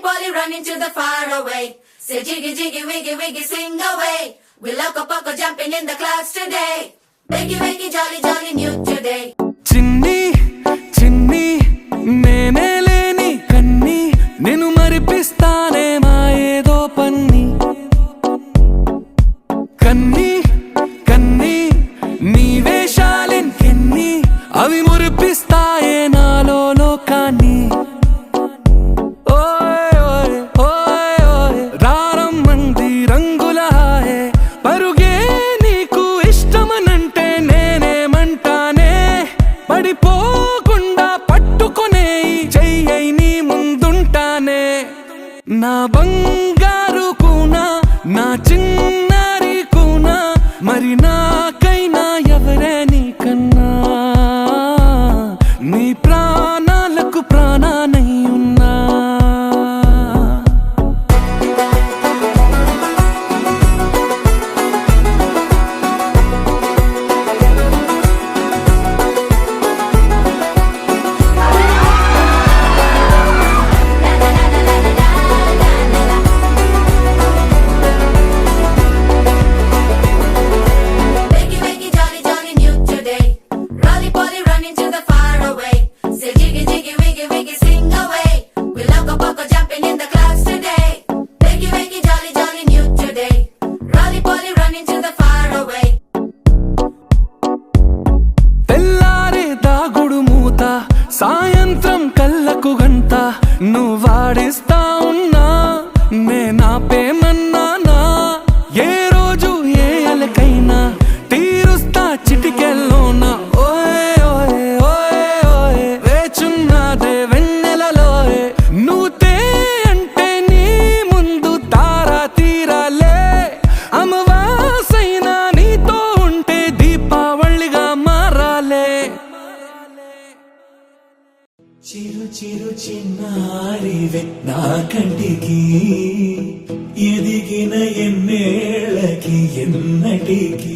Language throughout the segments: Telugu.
Roly-poly running to the far away. Say jiggy jiggy wiggy wiggy sing away. We loco poco jumping in the clouds today. Wakey wakey jolly jolly new today. చిన్ని చిన్ని నేనే లేని కన్ని నేను మరిపిస్తానే మా ఏదో పన్ని కన్ని కన్ని నీ వేషాలెన్ని అవి మురిపిస్తాయే నాలో లోకాన్ని పడిపోకుండా పట్టుకునే చెయ్యి నీ ముందుంటానే నా బంగారు కూనా నా చిన్నారి కూనా మరి నాకైనా ఎవరే నీకన్నా నీ ప్రాణాలకు ప్రాణానై ఉన్నా సాయంత్రం కళ్ళకు గంట నువ్వాడిస్తా ఉన్నా నేనాపేమన్నానా ఏ రోజు ఏ అలకైనా తీరుస్తా చిటికెల్లోనా ఓయే ఓయే ఓయే ఓయే వేచున్నదే వెన్నెలలోయే నువ్వుతే అంటే నీ ముందు తారా తీరాలే అమవాసైనా నీతో ఉంటే దీపావళిగా మారాలే చిరు చిరు చిన్నారివే నా కంటికి ఎదిగిన ఎన్నేళ్ళకి ఎన్నటికి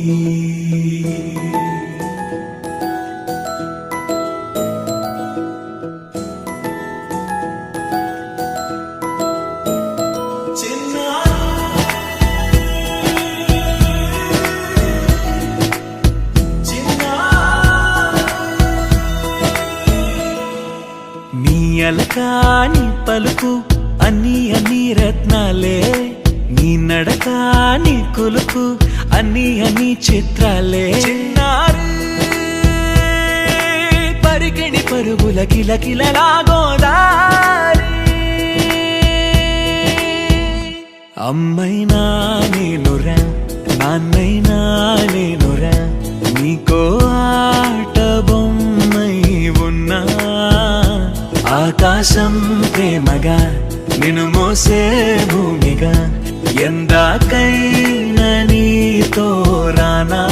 నీ పలుకు అన్ని అన్ని రత్నాలే నీ నడక నీ కులుకు అన్ని అన్ని చిత్రాలే చిన్నారు పరికిణి పరుగుల కిలకిలలా గోదారి అమ్మైనా నేనురా నాన్నైనా నేనురా నీకో ఆట బొమ్మై ఉన్నా ఆకాశం ప్రేమగా నిన్ను మోసే భూమిగా ఎందాకైనా నీతో రానా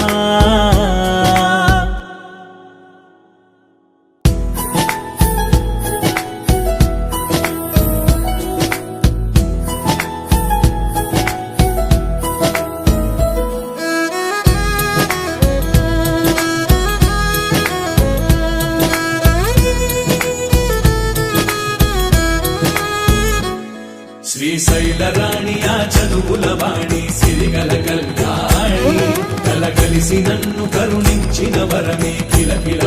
శ్రీశైలరాణి ఆ చదువుల వాణి సిరిగల కల్యాణి కలగలిసి నన్ను కరుణించిన వరమే కిలకిల